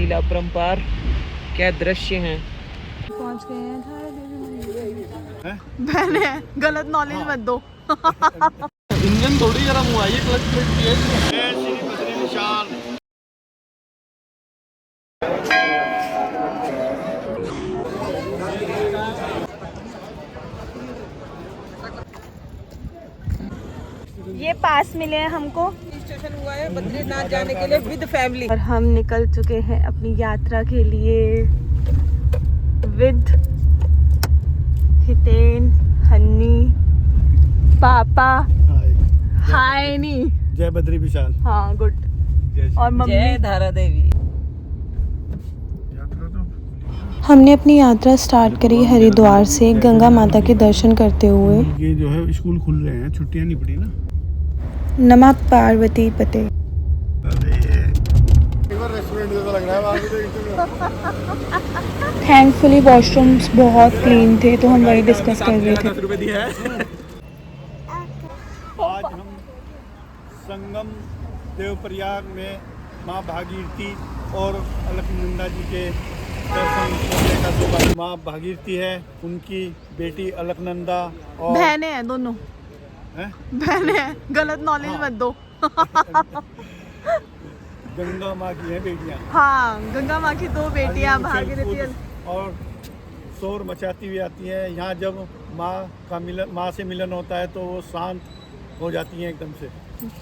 लीला अपरंपार, क्या दृश्य हैं। पहुंच गए हैं मैंने गलत नॉलेज मत दो। इंजन थोड़ी गर्म हुआ, ये क्लच प्लेट की है। ये पास मिले हैं हमको, स्टेशन हुआ है बद्रीनाथ जाने के लिए विद फैमिली। और हम निकल चुके हैं अपनी यात्रा के लिए विद हितेन, हन्नी, पापा, हाय नी, जय बद्री विशाल। हाँ गुड, और मम्मी। जय धारा देवी। हमने अपनी यात्रा स्टार्ट करी हरिद्वार से गंगा माता के दर्शन करते हुए। ये जो है स्कूल खुल रहे हैं, छुट्टियां नहीं पड़ी ना। नमः पार्वती पते। थैंकफुली वॉशरूम्स बहुत क्लीन थे, तो हम वही डिस्कस कर रहे थे। आज हम संगम देवप्रयाग में माँ भागीरथी और अलकनंदा जी के दर्शन करने का सौभाग्य। माँ भागीरथी है, उनकी बेटी अलकनंदा और बहनें हैं दोनों, हैं? बहनें हैं, गलत नॉलेज मत दो। गंगा माँ की है बेटियाँ। हाँ, गंगा माँ की दो बेटियाँ भागीरथी और शोर मचाती हुई आती हैं। यहाँ जब माँ से मिलन होता है तो वो शांत हो जाती हैं एकदम से।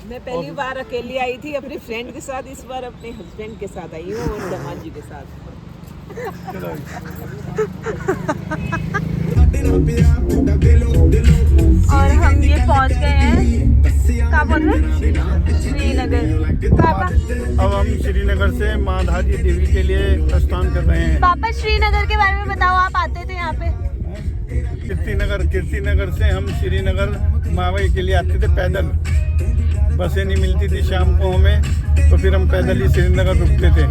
मैं पहली बार अकेली आई थी अपनी फ्रेंड के साथ, इस बार अपने हस्बैंड के साथ आई हूँ और दामाद जी के साथ। और हम ये पहुंच गए हैं, कहाँ पहुंच गए? श्रीनगर। पापा, अब हम श्रीनगर से माधाजी देवी के लिए प्रस्थान कर रहे हैं। पापा श्रीनगर के बारे में बताओ, आप आते थे यहाँ पे? कीर्तिनगर से हम श्रीनगर मावई के लिए आते थे पैदल। बसें नहीं मिलती थी शाम को हमें, तो फिर हम पैदल ही श्रीनगर रुकते थे।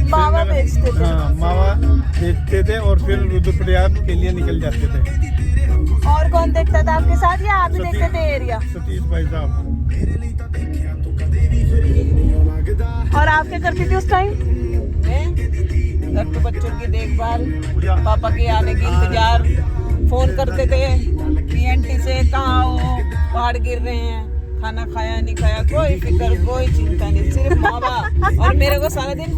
मावा बेचते थे। हाँ, मावा बेचते थे और फिर रुद्रप्रयाग के लिए निकल जाते थे। और कौन देखता था आपके साथ, या आप ही देखते थे एरिया? सतीश भाई साहब। और आप क्या करती थी उस टाइम? घर के बच्चों की देखभाल, पापा के आने की इंतजार, फोन करते थे पीएनटी से, कहाँ हो, पहाड़ गिर रहे हैं, खाना खाया नहीं खाया, कोई फिक्र कोई चिंता नहीं, सिर्फ माँ बाप। और मेरे को सारा दिन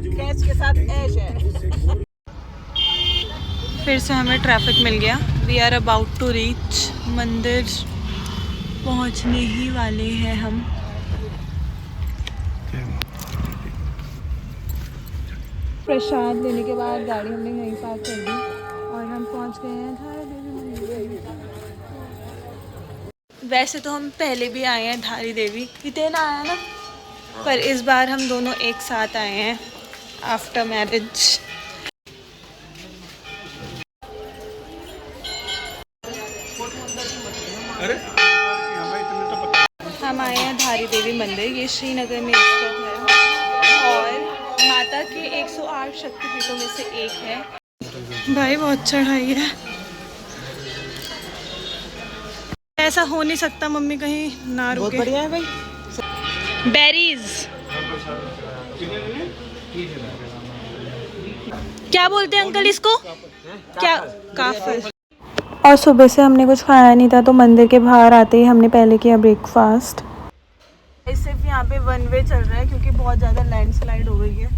कैश के साथ ऐश है। फिर से हमें ट्रैफिक मिल गया। We are about to reach mandir, पहुंचने ही वाले हैं हम। प्रसाद लेने के बाद गाड़ी हमने यहीं पार्क कर दी और हम पहुंच गए हैं धारा देवी मंदिर। वैसे तो हम पहले भी आए हैं धारी देवी, हितेन आया ना, पर इस बार हम दोनों एक साथ आए हैं आफ्टर मैरिज। हम आए हैं धारी देवी मंदिर, ये श्रीनगर में स्थित है और माता के 108 शक्तिपीठों में से एक है। भाई बहुत चढ़ाई है, ऐसा हो नहीं सकता मम्मी कहीं ना रुके। बहुत बढ़िया है भाई। बेरीज क्या बोलते हैं अंकल इसको? क्या? काफिर। और सुबह से हमने कुछ खाया नहीं था, तो मंदिर के बाहर आते ही हमने पहले किया ब्रेकफास्ट। सिर्फ यहाँ पे वन वे चल रहा है क्योंकि बहुत ज़्यादा लैंडस्लाइड हो गई है।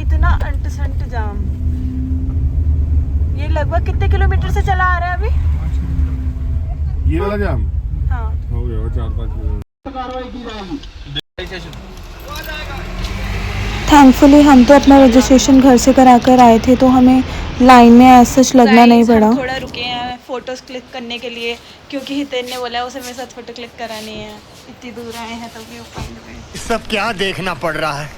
इतना अंट-संट जाम। ये लगभग कितने किलोमीटर से चला आ रहा है अभी? ये वाला जाम हाँ, हो गया 4-5 थैंकफुली हम तो अपना रजिस्ट्रेशन घर से करा कर आए थे, तो हमें लाइन में ऐसा सच लगना नहीं पड़ा। थोड़ा रुके हैं फोटोज क्लिक करने के लिए, क्योंकि हितेन ने बोला उसे मेरे साथ फोटो क्लिक करानी है। इतनी दूर आए हैं तो भी सब क्या देखना पड़ रहा है।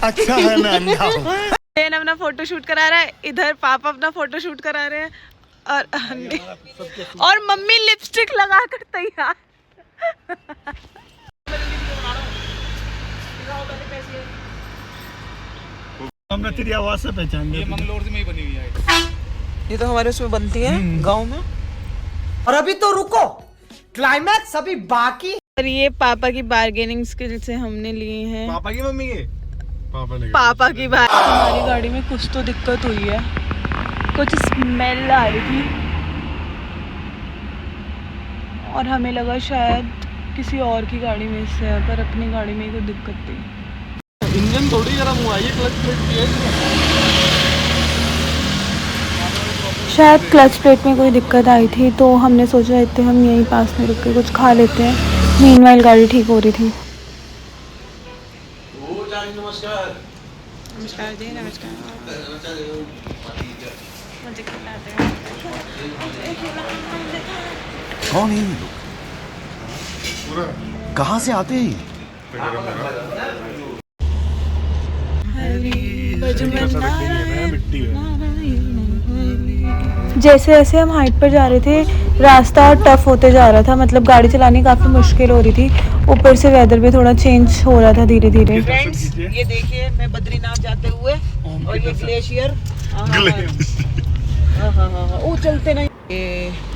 अच्छा है मैं अंधा हूँ। हितेन अपना फोटो शूट करा रहा है, इधर पापा अपना फोटो शूट करा रहे हैं और मम्मी लिपस्टिक लगा कर तैयार। हमने तेरी आवाज से पहचान लिया। मंगलोर में ही बनी हुई है। ये तो हमारे उसमें बनती है गांव में। और अभी तो रुको, क्लाइमैक्स अभी बाकी। और ये पापा की बार्गेनिंग स्किल से हमने लिए हैं। पापा की मम्मी के पापा की बात। हमारी गाड़ी में कुछ तो दिक्कत हुई है, कुछ स्मेल आ रही थी और हमें लगा शायद किसी और की गाड़ी में से है, पर अपनी गाड़ी में ही कोई दिक्कत थी। इंजन थोड़ी गर्म हुआ, ये क्लच प्लेट की है। शायद क्लच प्लेट में कोई दिक्कत आई थी, तो हमने सोचा इतने हम यहीं पास में रुक के कुछ खा लेते हैं। मीनवाइल गाड़ी ठीक हो रही थी। नमस्कार जी, नमस्कार। मुझे खिलाते हैं। कौन है ये लोग? कहाँ से आते हैं? जैसे जैसे हम हाइट पर जा रहे थे, रास्ता और टफ होते जा रहा था, मतलब गाड़ी चलानी काफ़ी मुश्किल हो रही थी। ऊपर से वेदर भी थोड़ा चेंज हो रहा था धीरे धीरे। फ्रेंड्स, ये देखिए मैं बद्रीनाथ जाते हुए और ये ग्लेशियर वो चलते नहीं।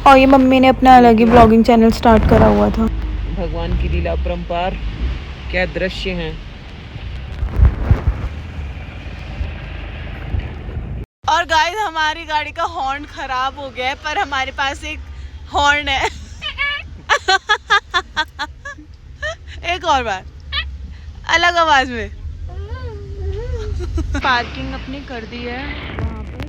और ये मम्मी ने अपना अलग ही ब्लॉगिंग चैनल स्टार्ट करा हुआ था। भगवान की लीला अपरंपार, क्या दृश्य हैं। और गाइस, हमारी गाड़ी का हॉर्न खराब हो गया है, पर हमारे पास एक हॉर्न है। एक और बार अलग आवाज में। पार्किंग अपनी कर दी है वहाँ पे,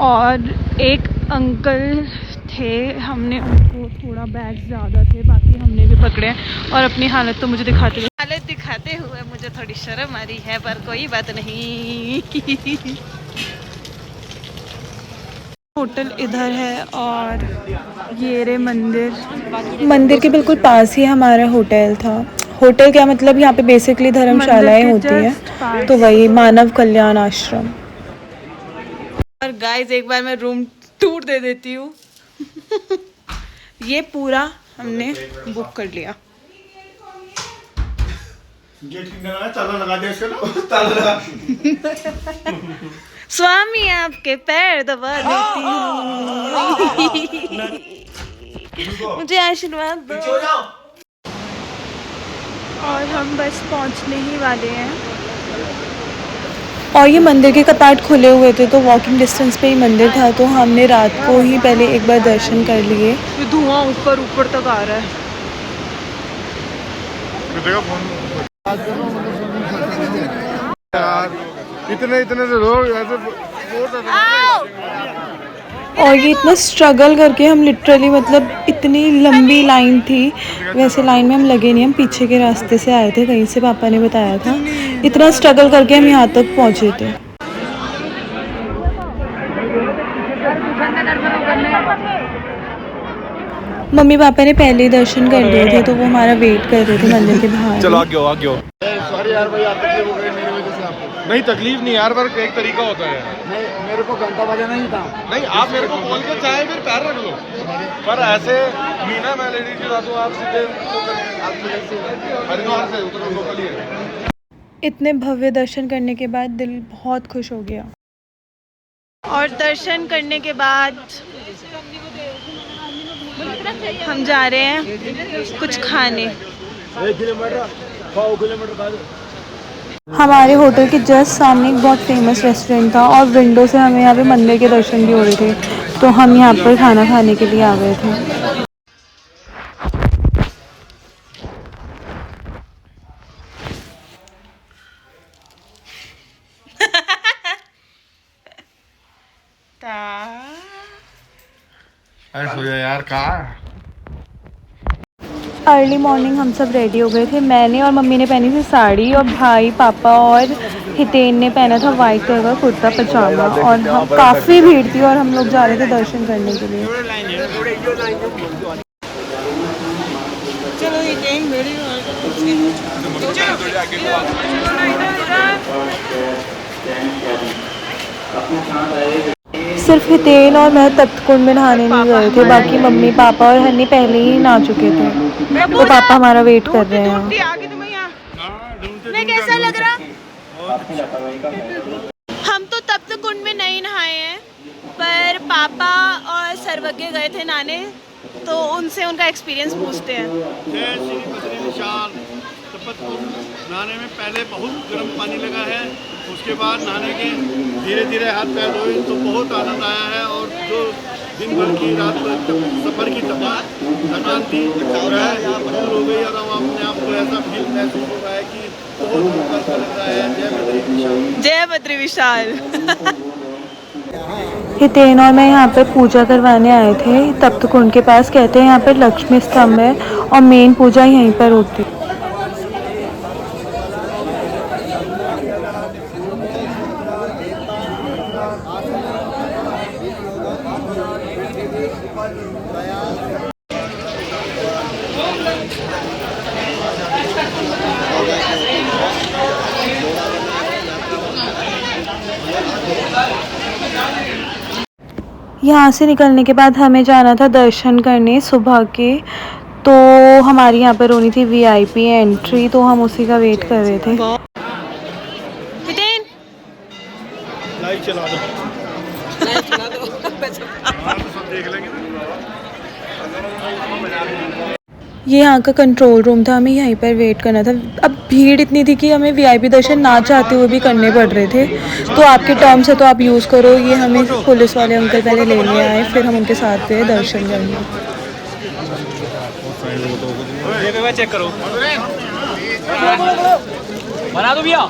और एक अंकल थे, हमने उनको थोड़ा बैग ज़्यादा थे, बाकी हमने भी पकड़े हैं। और अपनी हालत तो मुझे दिखाते हुए मुझे थोड़ी शर्म आ रही है, पर कोई बात नहीं। होटल इधर है और ये रे मंदिर के बिल्कुल पास ही हमारा होटल था। होटल क्या, मतलब यहाँ पे बेसिकली धर्मशालाएं होती हैं, तो वही मानव कल्याण आश्रम। और गाइस, एक बार मैं रूम टूर दे देती हूँ। ये पूरा हमने बुक कर लिया। गेट ताला लगा दे इसका ना, ताला लगा। स्वामी आपके पैर दबा देती हूँ, मुझे आशीर्वाद दो। और हम बस पहुंचने ही वाले हैं। और ये मंदिर के कपाट खुले हुए थे, तो वॉकिंग डिस्टेंस पे ही मंदिर था, तो हमने रात को ही पहले एक बार दर्शन कर लिए। धुआं ऊपर तक आ रहा है। इतने लोग ऐसे। और ये इतना स्ट्रगल करके हम लिटरली, मतलब इतनी लंबी लाइन थी, वैसे लाइन में हम लगे नहीं, हम पीछे के रास्ते से आए थे, कहीं से पापा ने बताया था। इतना स्ट्रगल करके हम यहाँ तक पहुँचे थे। मम्मी पापा ने पहले ही दर्शन कर लिए थे, तो वो हमारा वेट कर रहे थे मंदिर के बाहर। चलो आगे हो। सॉरी यार भाई, आप तकलीफ हो गई मेरी वजह से आपको। नहीं, तकलीफ नहीं यार, पर एक तरीका होता है। नहीं, मेरे को घंटा बजा नहीं था। नहीं, आप मेरे को बोल के चाहे फिर पैर रख लो, पर ऐसे मीना मैं लेडीज के साथ हूँ, आप सीधे हरिद्वार से उतना लोकल ही है। इतने भव्य दर्शन करने के बाद दिल बहुत खुश हो गया। और दर्शन करने के बाद हम जा रहे हैं कुछ खाने। हमारे होटल के जस्ट सामने एक बहुत फेमस रेस्टोरेंट था, और विंडो से हमें यहाँ पे मंदिर के दर्शन भी हो रहे थे, तो हम यहाँ पर खाना खाने के लिए आ गए थे। यार कहाँ अर्ली मॉर्निंग हम सब रेडी हो गए थे। मैंने और मम्मी ने पहनी थी साड़ी, और भाई, पापा और हितेन ने पहना था वाइट कलर का कुर्ता पजामा। और हम काफ़ी भीड़ थी, और हम लोग जा रहे थे दर्शन करने के लिए। चलो ये टाइम मेरी सिर्फ हितेन और मैं तप्तकुंड में नहाने नहीं गए थे, बाकी मम्मी पापा और हनी पहले ही नहा चुके थे, तो पापा हमारा वेट कर रहे हैं। कैसा लग रहा? हम तो तप्त कुंड में नहीं नहाए हैं, पर पापा और सर्वज्ञ गए थे नहाने, तो उनसे उनका एक्सपीरियंस पूछते हैं। जय श्री बद्री विशाल। तपत कुंड नहाने में पहले बहुत गर्म पानी लगा है, उसके बाद नहाने के धीरे धीरे हाथ पैर धोए तो बहुत आनंद आया है। और जो दिन भर की रात सफ़र की थकान थी दूर हो गई और हम अपने आप को ऐसा फील महसूस हो रहा है कि बहुत अच्छा लग रहा है। जय बद्री विशाल। जय बद्री विशाल। हितेन और मैं यहाँ पर पूजा करवाने आए थे तप्त कुंड के पास। कहते हैं यहाँ पर लक्ष्मी स्तंभ है और मेन पूजा यहीं पर होती है। यहाँ से निकलने के बाद हमें जाना था दर्शन करने सुबह के, तो हमारी यहाँ पर होनी थी VIP एंट्री, तो हम उसी का वेट कर रहे थे। हितेन लाइट चला दो। देख लेंगे। ये यहाँ का कंट्रोल रूम था, हमें यहीं पर वेट करना था। अब भीड़ इतनी थी कि हमें VIP दर्शन ना चाहते हुए भी करने पड़ रहे थे। तो आपके टर्म्स है तो आप यूज़ करो। ये हमें पुलिस वाले अंकल पहले लेने आए, फिर हम उनके साथ गए दर्शन करने। चेक करो, बना दो भैया,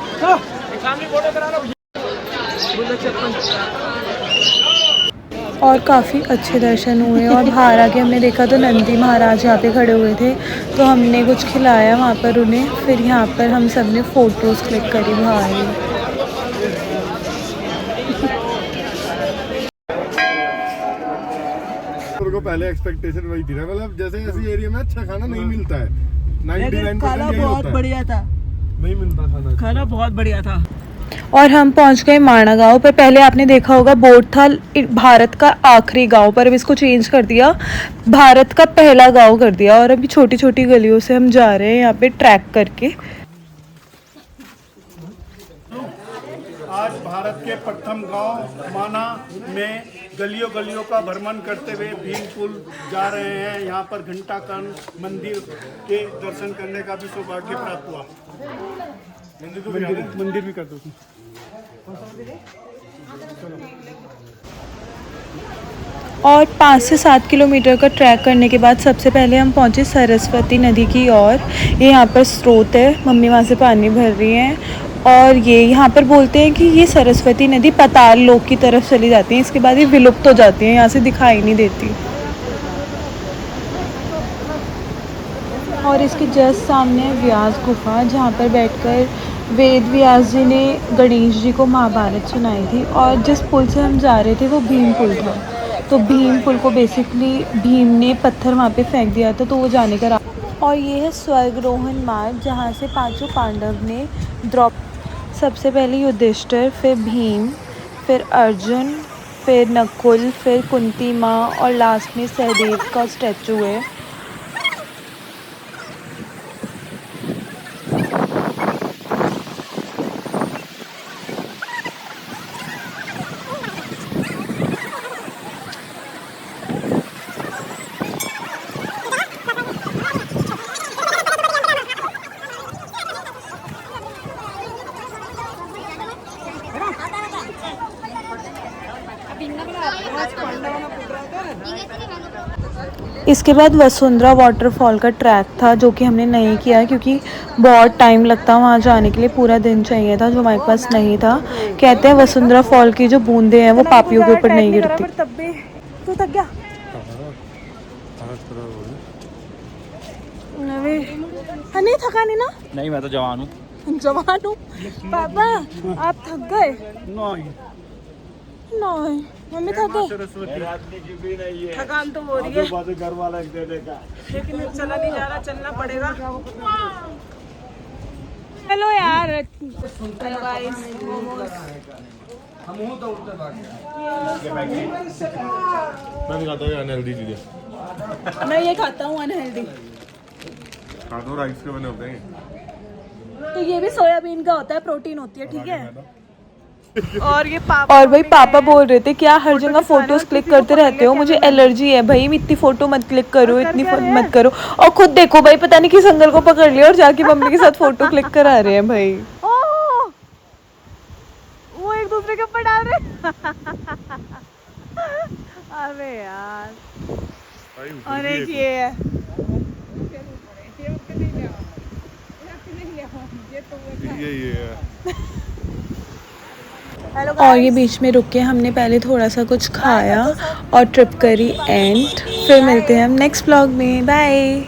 सामने फोटो करा लो। और काफ़ी अच्छे दर्शन हुए। और बाहर आके हमने देखा तो नंदी महाराज यहाँ पे खड़े हुए थे, तो हमने कुछ खिलाया वहाँ पर उन्हें। फिर यहाँ पर हम सब ने फ़ोटोज़ क्लिक करी बाहर ही। को पहले एक्सपेक्टेशन वही थी ना, मतलब जैसे ऐसी एरिया में अच्छा खाना नहीं मिलता है। 99% खाना बहुत बढ़िया था, नहीं मिलता खाना बहुत बढ़िया था। और हम पहुंच गए माणा गांव पर। पहले आपने देखा होगा बोर्ड था भारत का आखिरी गांव, पर अब इसको चेंज कर दिया, भारत का पहला गांव कर दिया। और अभी छोटी छोटी गलियों से हम जा रहे हैं यहाँ पे ट्रैक करके। आज भारत के प्रथम गांव माना में गलियों गलियों का भ्रमण करते हुए भीम पुल जा रहे हैं। यहाँ पर घंटा कर्ण मंदिर के दर्शन करने का भी सौभाग्य प्राप्त हुआ। मंदिर भी कर दो। और 5 से 7 किलोमीटर का ट्रैक करने के बाद सबसे पहले हम पहुंचे सरस्वती नदी की ओर। ये यहाँ पर स्रोत है, मम्मी वहाँ से पानी भर रही हैं। और ये यहाँ पर बोलते हैं कि ये सरस्वती नदी पाताल लोक की तरफ चली जाती है, इसके बाद ये विलुप्त हो जाती है, यहाँ से दिखाई नहीं देती। और इसके जस्ट सामने है व्यास गुफा, जहाँ पर बैठकर वेद व्यास जी ने गणेश जी को महाभारत सुनाई थी। और जिस पुल से हम जा रहे थे वो भीम पुल था, तो भीम पुल को बेसिकली भीम ने पत्थर वहाँ पे फेंक दिया था, तो वो जाने का। और ये है स्वर्गरोहण मार्ग, जहाँ से पांचों पांडव ने सबसे पहले युधिष्ठिर, फिर भीम, फिर अर्जुन, फिर नकुल, फिर कुंती माँ और लास्ट में सहदेव का स्टैचू है। इसके बाद वसुंधरा वाटरफॉल का ट्रैक था, जो कि हमने नहीं किया क्योंकि बहुत टाइम लगता वहाँ जाने के लिए, पूरा दिन चाहिए था, जो हमारे पास नहीं था। कहते हैं वसुंधरा फॉल की जो बूंदें हैं वो पापियों के ऊपर नहीं गिरती। तू थक गया? नहीं थका नहीं ना? नहीं, मैं तो जवान हूँ। जवान हूँ पापा, आप थक गए? नहीं, मम्मी थक गए? थकान तो हो रही है, घर वाला लेकिन चला नहीं जा रहा, चलना पड़ेगा। हेलो यार, हेलो गाइस। मैं भी खाता हूँ अनहेल्दी चीजें। मैं ये खाता हूँ अनहेल्दी। खा दो, राइस के बने होते हैं। तो ये भी सोयाबीन का होता है, प्रोटीन होती है, ठीक है। और ये पापा, और भाई पापा बोल रहे थे क्या हर जगह फोटोज क्लिक करते रहते हो, मुझे एलर्जी है भाई, इतनी फोटो मत क्लिक करो, इतनी मत करो। और खुद देखो भाई, पता नहीं किस अंकल को पकड़ लिया और जाके मम्मी के साथ फोटो क्लिक करा रहे हैं भाई। वो एक दूसरे के ऊपर डाल रहे। अबे यार, और एक ये है। और ये बीच में रुक के हमने पहले थोड़ा सा कुछ खाया और ट्रिप करी एंड फिर मिलते हैं हम नेक्स्ट ब्लॉग में। बाय।